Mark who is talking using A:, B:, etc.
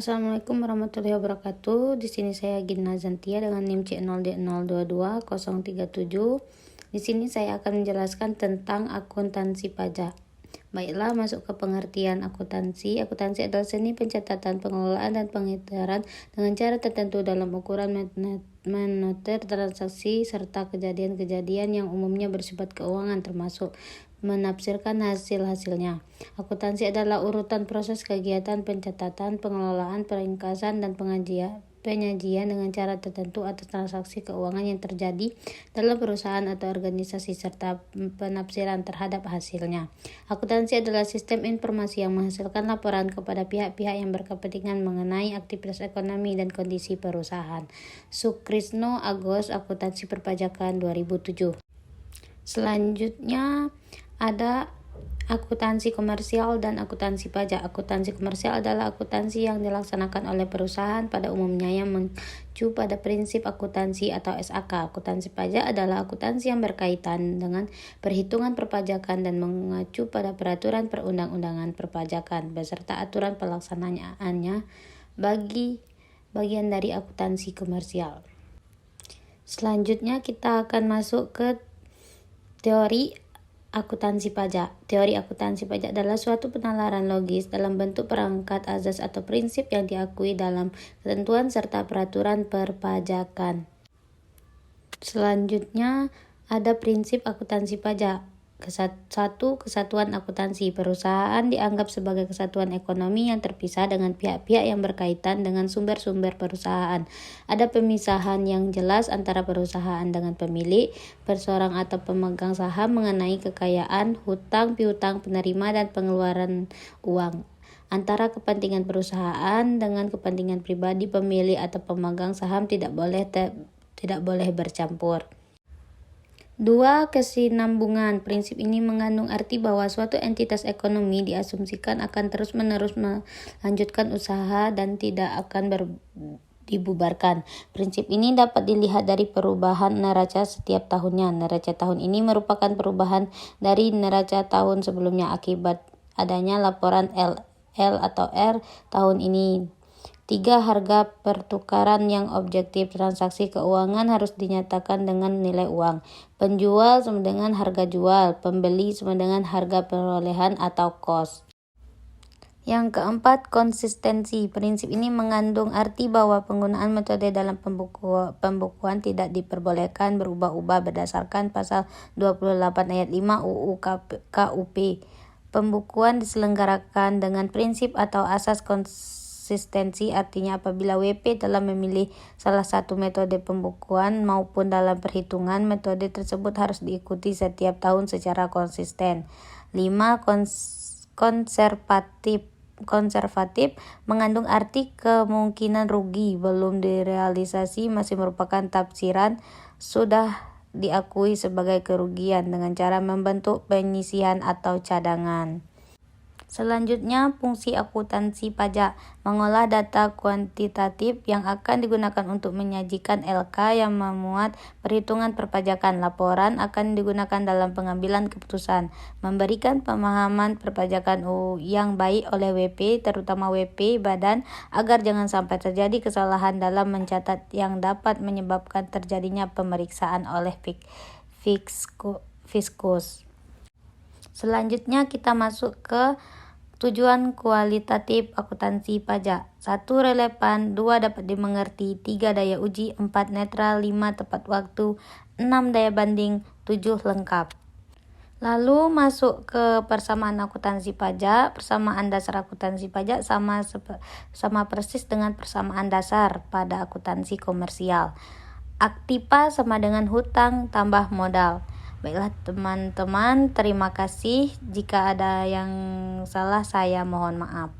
A: Assalamualaikum warahmatullahi wabarakatuh. Di sini saya Gina Zantia dengan NIM C0D022-037. Di sini saya akan menjelaskan tentang akuntansi pajak. Baiklah, masuk ke pengertian akuntansi. Akuntansi adalah seni pencatatan, pengelolaan, dan penghitungan dengan cara tertentu dalam ukuran monitor transaksi serta kejadian-kejadian yang umumnya bersifat keuangan, termasuk menafsirkan hasil-hasilnya. Akuntansi adalah urutan proses kegiatan pencatatan, pengelolaan, peringkasan, dan penyajian dengan cara tertentu atas transaksi keuangan yang terjadi dalam perusahaan atau organisasi serta penafsiran terhadap hasilnya. Akuntansi adalah sistem informasi yang menghasilkan laporan kepada pihak-pihak yang berkepentingan mengenai aktivitas ekonomi dan kondisi perusahaan. Sukrisno Agus, Akuntansi Perpajakan 2007. Selanjutnya ada akuntansi komersial dan akuntansi pajak. Akuntansi komersial adalah akuntansi yang dilaksanakan oleh perusahaan pada umumnya yang mengacu pada prinsip akuntansi atau SAK. Akuntansi pajak adalah akuntansi yang berkaitan dengan perhitungan perpajakan dan mengacu pada peraturan perundang-undangan perpajakan beserta aturan pelaksanaannya bagi bagian dari akuntansi komersial. Selanjutnya kita akan masuk ke teori akuntansi pajak. Teori akuntansi pajak adalah suatu penalaran logis dalam bentuk perangkat azas atau prinsip yang diakui dalam ketentuan serta peraturan perpajakan. Selanjutnya ada prinsip akuntansi pajak. Satu, kesatuan akuntansi. Perusahaan dianggap sebagai kesatuan ekonomi yang terpisah dengan pihak-pihak yang berkaitan dengan sumber-sumber perusahaan. Ada pemisahan yang jelas antara perusahaan dengan pemilik, perseorang atau pemegang saham mengenai kekayaan, hutang, piutang, penerima, dan pengeluaran uang. Antara kepentingan perusahaan dengan kepentingan pribadi pemilik atau pemegang saham tidak boleh bercampur. 2. Kesinambungan. Prinsip ini mengandung arti bahwa suatu entitas ekonomi diasumsikan akan terus-menerus melanjutkan usaha dan tidak akan dibubarkan. Prinsip ini dapat dilihat dari perubahan neraca setiap tahunnya. Neraca tahun ini merupakan perubahan dari neraca tahun sebelumnya akibat adanya laporan L atau R tahun ini. 3. Harga pertukaran yang objektif. Transaksi keuangan harus dinyatakan dengan nilai uang. Penjual sama dengan harga jual, pembeli sama dengan harga perolehan atau cost. Yang keempat, konsistensi. Prinsip ini mengandung arti bahwa penggunaan metode dalam pembukuan tidak diperbolehkan berubah-ubah berdasarkan pasal 28 ayat 5 UU KUP. Pembukuan diselenggarakan dengan prinsip atau asas konsistensi, artinya apabila WP telah memilih salah satu metode pembukuan maupun dalam perhitungan, metode tersebut harus diikuti setiap tahun secara konsisten. 5. Konservatif mengandung arti kemungkinan rugi belum direalisasi masih merupakan tafsiran sudah diakui sebagai kerugian dengan cara membentuk penyisihan atau cadangan. Selanjutnya, fungsi akuntansi pajak mengolah data kuantitatif yang akan digunakan untuk menyajikan LK yang memuat perhitungan perpajakan. Laporan akan digunakan dalam pengambilan keputusan, memberikan pemahaman perpajakan yang baik oleh WP, terutama WP badan, agar jangan sampai terjadi kesalahan dalam mencatat yang dapat menyebabkan terjadinya pemeriksaan oleh Fiskus. Selanjutnya kita masuk ke tujuan kualitatif akuntansi pajak. 1. Relevan. 2. Dapat dimengerti. 3. Daya uji. 4. Netral. 5. Tepat waktu. 6. Daya banding. 7. Lengkap. Lalu masuk ke persamaan akuntansi pajak. Persamaan dasar akuntansi pajak sama persis dengan persamaan dasar pada akuntansi komersial. Aktiva sama dengan hutang tambah modal. Baiklah teman-teman, terima kasih. Jika ada yang salah saya mohon maaf.